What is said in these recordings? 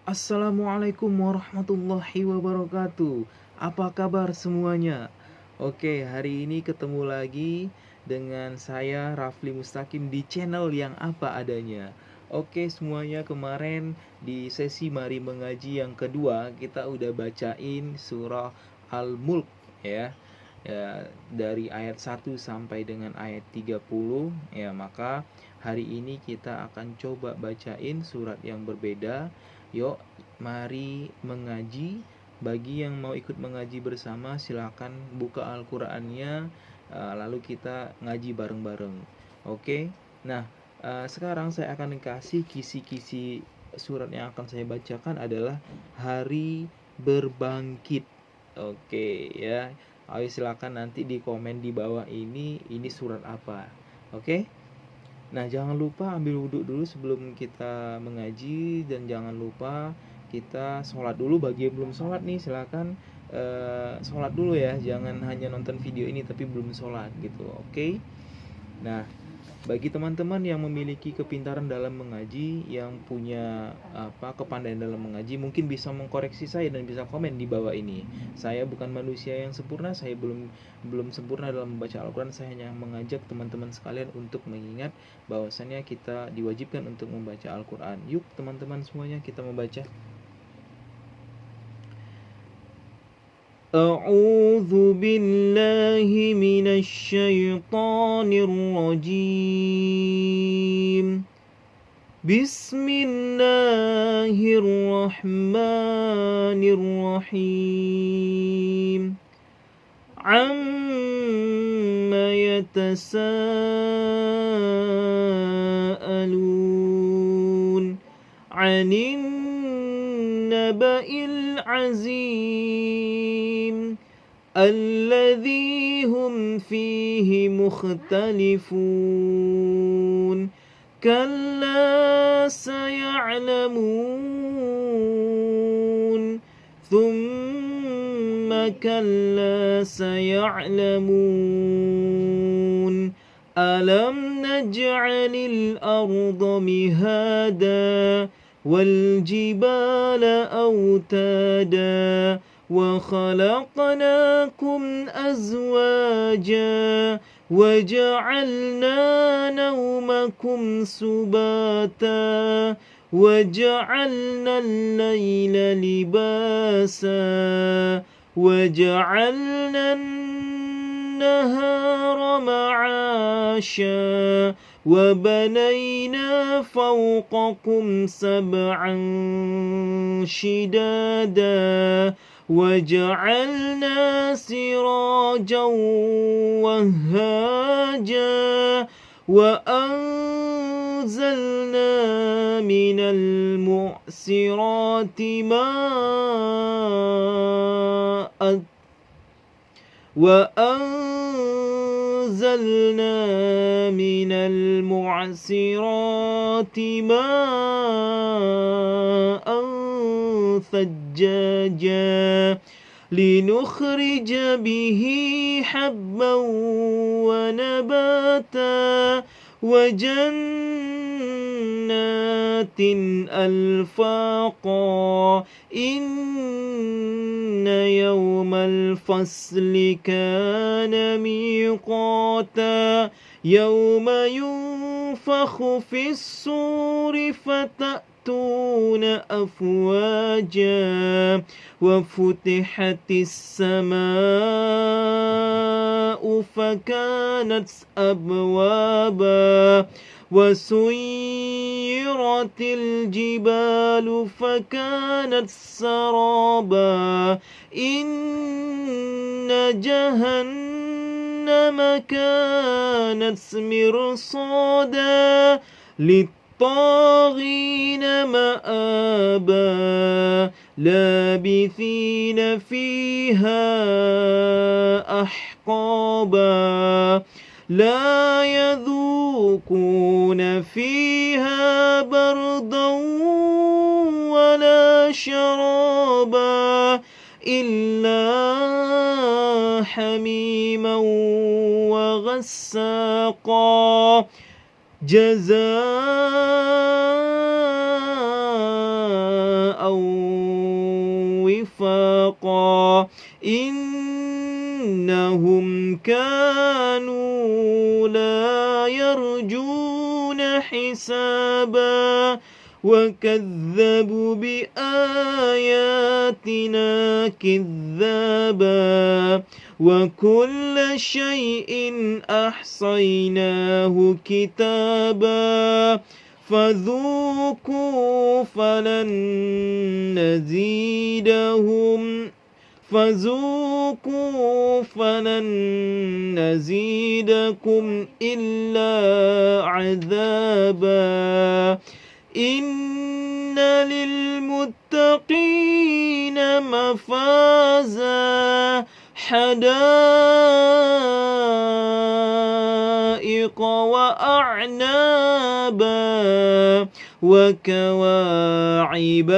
Assalamualaikum warahmatullahi wabarakatuh. Apa kabar semuanya? Oke, hari ini ketemu lagi dengan saya Rafli Mustaqim di channel yang apa adanya. Oke, semuanya kemarin di sesi Mari Mengaji yang kedua kita udah bacain surah Al-Mulk ya. Ya, dari ayat 1 sampai dengan ayat 30 ya, maka hari ini kita akan coba bacain surat yang berbeda. Yuk, mari mengaji. Bagi yang mau ikut mengaji bersama, silakan buka Al-Qur'annya, lalu kita ngaji bareng-bareng. Oke. Nah, sekarang saya akan kasih kisi-kisi surat yang akan saya bacakan adalah hari berbangkit. Oke ya. Ayo silakan nanti di komen di bawah ini surat apa. Oke. Nah, jangan lupa ambil wudhu dulu sebelum kita mengaji, dan jangan lupa kita sholat dulu. Bagi yang belum sholat nih, silakan sholat dulu ya. Jangan hanya nonton video ini tapi belum sholat gitu. Oke. Nah, bagi teman-teman yang memiliki kepintaran dalam mengaji, yang punya kepandaian dalam mengaji, mungkin bisa mengkoreksi saya dan bisa komen di bawah ini. Saya bukan manusia yang sempurna, saya belum sempurna dalam membaca Al-Quran. Saya hanya mengajak teman-teman sekalian untuk mengingat bahwasannya kita diwajibkan untuk membaca Al-Quran. Yuk teman-teman semuanya, kita membaca. أعوذ بالله من الشيطان الرجيم. بسم الله الرحمن الرحيم. عما يتساءلون عن النبأ العظيم الذي هم فيه مختلفون كلا سيعلمون ثم كلا سيعلمون ألم نجعل الأرض مهادا والجبال أوتادا وخلقناكم أزواجا وجعلنا نومكم سباتا وجعلنا الليل لباسا وجعلنا النهار معاشا وبنينا فوقكم سبعا شدادا وجعلنا سراجا وهاجا وأنزلنا من المعصرات ماء وأنزلنا من المعصرات ماء ثجاجا لنخرج به حبا ونباتا وجنات ألفاقا إن يوم الفصل كان ميقاتا يوم ينفخ في الصور فتأتون أفواجا وفتحت السماء فكانت أبوابا وسيرت الجبال فكانت سرابا إن جهنم كانت مرصادا للطاغين مآبا لابثين فيها أحقابا لا يذوقون فيها بردا ولا شرابا إلا حميما وغساقا جزاء وفاقا إنهم كانوا لا يرجون حسابا وكذبوا بآياتنا كذابا وكل شيء أحصيناه كتابا فذوقوا فلن نزيدكم إلا عذابا إن للمتقين مفازا حدائق وأعنابا وكواعب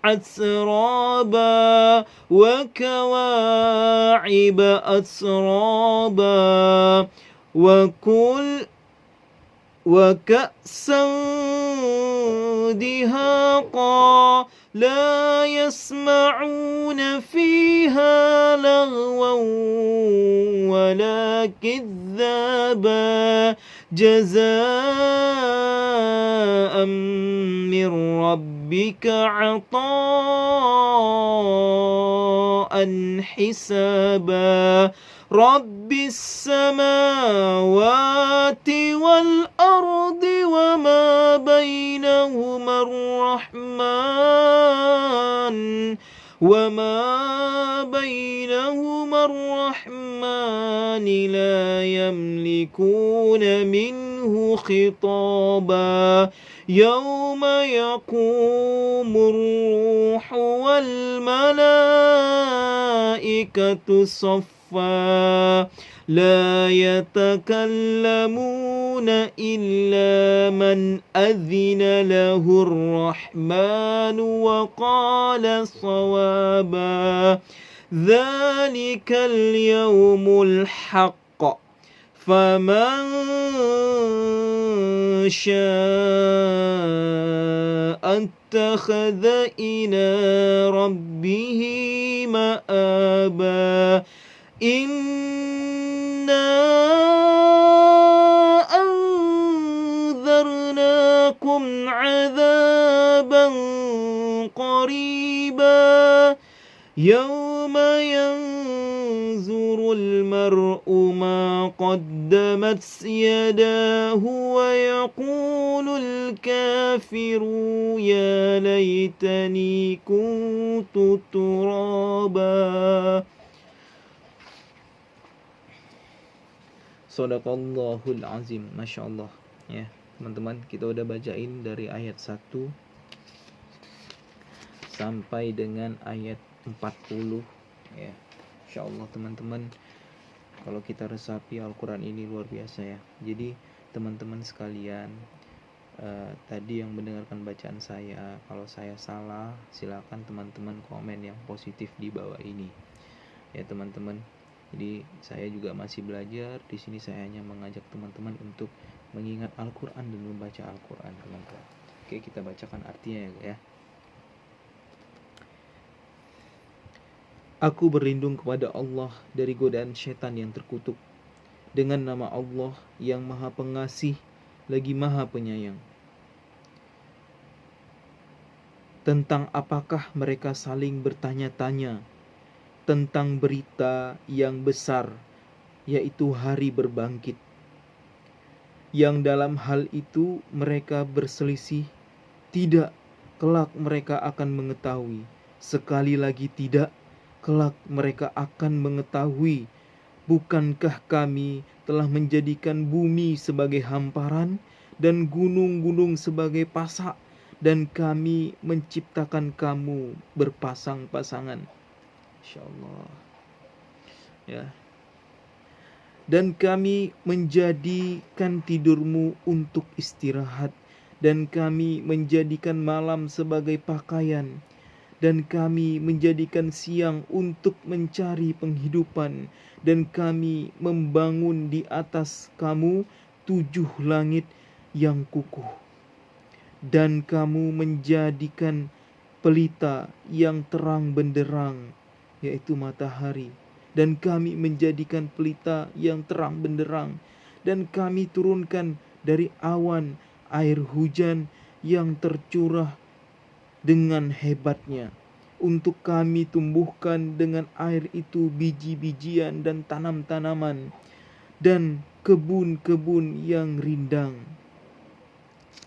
أترابا وكأسا دهاقا لا يسمعون فيها لغوا ولا كذابا جزاء من ربك عطاء حسابا رب السماوات والأرض وما بينهما الرحمن لا يملكون منه خطابا يوم يقوم الروح والملائكة صفا لا يتكلمون إلا من أذن له الرحمن وقال صوابا ذلك اليوم الحق فمن شاء اتخذ إلى ربه مآبا إنا أنذرناكم عذابا قريبا يوم ينظر المرء ما قدمت يداه ويقول الكافر يا ليتني كنت ترابا. Sadaqallahul azim. Masya Allah. Ya teman-teman, kita udah bacain dari ayat 1 sampai dengan ayat 40 ya. Insyaallah teman-teman, kalau kita resapi Al-Quran ini luar biasa ya. Jadi teman-teman sekalian, tadi yang mendengarkan bacaan saya, kalau saya salah silakan teman-teman komen yang positif di bawah ini ya teman-teman. Jadi saya juga masih belajar di sini, saya hanya mengajak teman-teman untuk mengingat Al-Quran dan membaca Al-Quran teman-teman. Oke, kita bacakan artinya ya. Aku berlindung kepada Allah dari godaan setan yang terkutuk. Dengan nama Allah yang Maha Pengasih lagi Maha Penyayang. Tentang apakah mereka saling bertanya-tanya tentang berita yang besar, yaitu hari berbangkit. Yang dalam hal itu mereka berselisih, tidak, kelak mereka akan mengetahui. Sekali lagi tidak, kelak mereka akan mengetahui. Bukankah kami telah menjadikan bumi sebagai hamparan dan gunung-gunung sebagai pasak, dan kami menciptakan kamu berpasang-pasangan. Insyaallah ya. Dan kami menjadikan tidurmu untuk istirahat, dan kami menjadikan malam sebagai pakaian, dan kami menjadikan siang untuk mencari penghidupan, dan kami membangun di atas kamu 7 langit yang kukuh, dan kamu menjadikan pelita yang terang benderang, yaitu matahari. Dan kami menjadikan pelita yang terang benderang, dan kami turunkan dari awan air hujan yang tercurah dengan hebatnya, untuk kami tumbuhkan dengan air itu biji-bijian dan tanam-tanaman dan kebun-kebun yang rindang.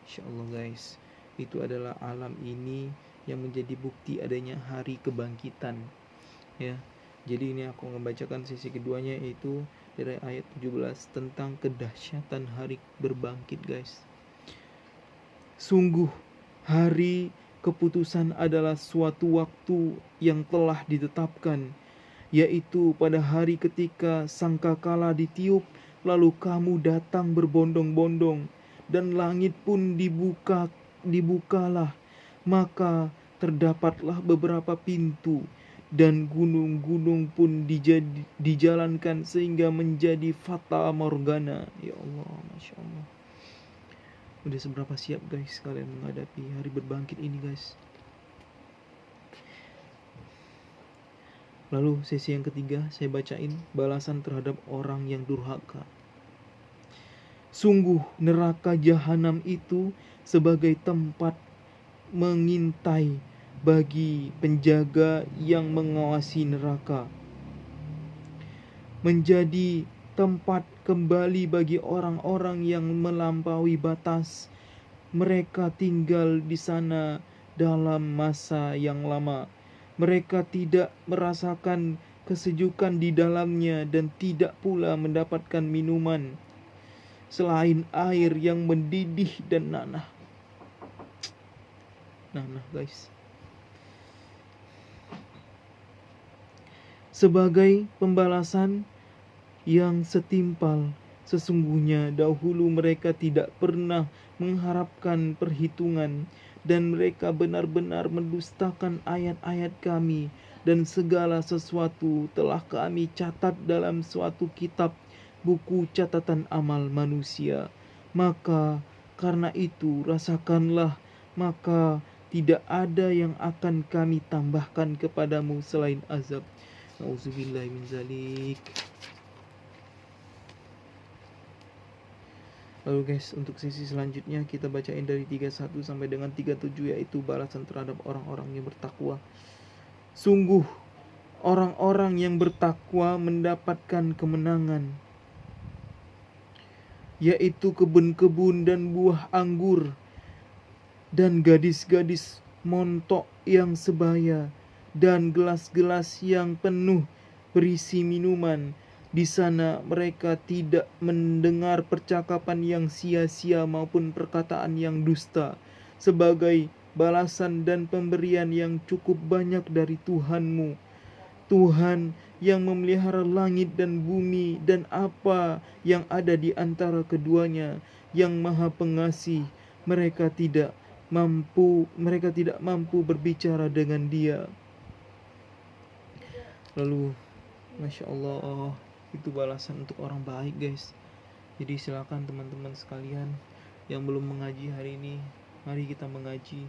Insya Allah guys, itu adalah alam ini yang menjadi bukti adanya hari kebangkitan, ya. Jadi ini aku membacakan sesi keduanya, yaitu dari ayat 17 tentang kedahsyatan hari berbangkit guys. Sungguh hari keputusan adalah suatu waktu yang telah ditetapkan, yaitu pada hari ketika sangkakala ditiup, lalu kamu datang berbondong-bondong, dan langit pun dibukalah, maka terdapatlah beberapa pintu, dan gunung-gunung pun dijalankan sehingga menjadi fata morgana. Ya Allah, Masya Allah. Udah seberapa siap guys kalian menghadapi hari berbangkit ini guys? Lalu sesi yang ketiga saya bacain balasan terhadap orang yang durhaka. Sungguh neraka jahanam itu sebagai tempat mengintai bagi penjaga yang mengawasi neraka, menjadi tempat kembali bagi orang-orang yang melampaui batas. Mereka tinggal di sana dalam masa yang lama. Mereka tidak merasakan kesejukan di dalamnya dan tidak pula mendapatkan minuman selain air yang mendidih dan nanah. Nanah guys. Sebagai pembalasan yang setimpal, sesungguhnya dahulu mereka tidak pernah mengharapkan perhitungan, dan mereka benar-benar mendustakan ayat-ayat kami, dan segala sesuatu telah kami catat dalam suatu kitab, buku catatan amal manusia. Maka karena itu rasakanlah, maka tidak ada yang akan kami tambahkan kepadamu selain azab. Nauzubillahi min zalik. Lalu guys, untuk sesi selanjutnya kita bacain dari 31 sampai dengan 37, yaitu balasan terhadap orang-orang yang bertakwa. Sungguh orang-orang yang bertakwa mendapatkan kemenangan, yaitu kebun-kebun dan buah anggur, dan gadis-gadis montok yang sebaya, dan gelas-gelas yang penuh berisi minuman. Di sana mereka tidak mendengar percakapan yang sia-sia maupun perkataan yang dusta, sebagai balasan dan pemberian yang cukup banyak dari Tuhanmu, Tuhan yang memelihara langit dan bumi dan apa yang ada di antara keduanya, yang Maha Pengasih. Mereka tidak mampu berbicara dengan Dia. Lalu Masya Allah, itu balasan untuk orang baik guys. Jadi silakan teman-teman sekalian yang belum mengaji hari ini, mari kita mengaji,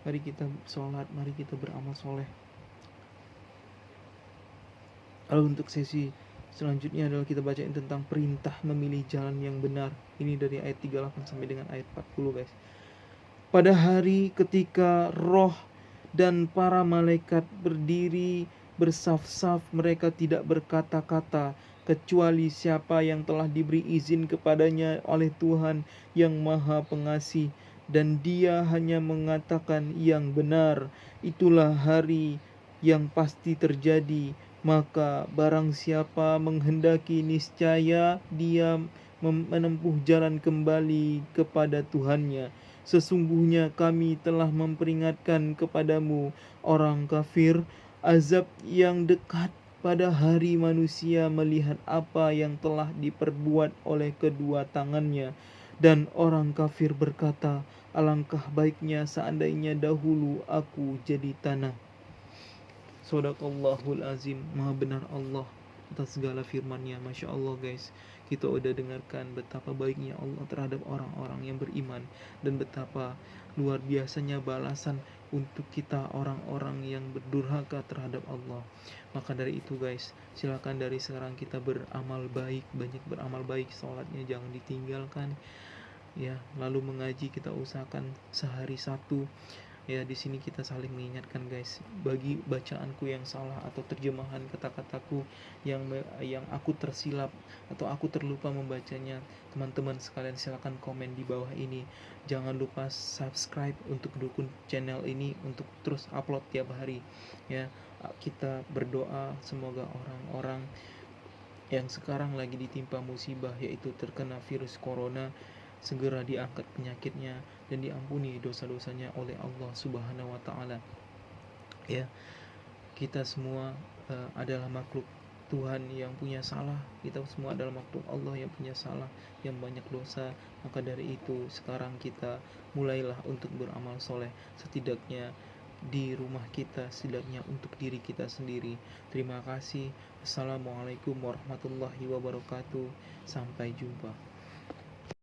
mari kita sholat, mari kita beramal soleh. Lalu untuk sesi selanjutnya adalah kita bacain tentang perintah memilih jalan yang benar. Ini dari ayat 38 sampai dengan ayat 40 guys. Pada hari ketika roh dan para malaikat berdiri bersaf-saf, mereka tidak berkata-kata kecuali siapa yang telah diberi izin kepadanya oleh Tuhan yang Maha Pengasih, dan Dia hanya mengatakan yang benar. Itulah hari yang pasti terjadi. Maka barang siapa menghendaki, niscaya dia menempuh jalan kembali kepada Tuhannya. Sesungguhnya kami telah memperingatkan kepadamu orang kafir azab yang dekat pada hari manusia melihat apa yang telah diperbuat oleh kedua tangannya. Dan orang kafir berkata, alangkah baiknya seandainya dahulu aku jadi tanah. Shadaqallahul azim. Maha benar Allah atas segala firman-Nya. Masya Allah guys, kita udah dengarkan betapa baiknya Allah terhadap orang-orang yang beriman, dan betapa luar biasanya balasan untuk kita orang-orang yang berdurhaka terhadap Allah. Maka dari itu guys, silakan dari sekarang kita beramal baik, banyak beramal baik, sholatnya jangan ditinggalkan ya, lalu mengaji kita usahakan sehari satu ya. Di sini kita saling mengingatkan guys, bagi bacaanku yang salah atau terjemahan kata-kataku yang aku tersilap atau aku terlupa membacanya, teman-teman sekalian silakan komen di bawah ini. Jangan lupa subscribe untuk dukung channel ini untuk terus upload tiap hari ya. Kita berdoa semoga orang-orang yang sekarang lagi ditimpa musibah yaitu terkena virus corona segera diangkat penyakitnya dan diampuni dosa-dosanya oleh Allah Subhanahu wa taala. Ya, kita semua adalah makhluk Tuhan yang punya salah. Kita semua adalah makhluk Allah yang punya salah, yang banyak dosa. Maka dari itu sekarang kita mulailah untuk beramal soleh, setidaknya di rumah kita, setidaknya untuk diri kita sendiri. Terima kasih. Assalamualaikum warahmatullahi wabarakatuh. Sampai jumpa.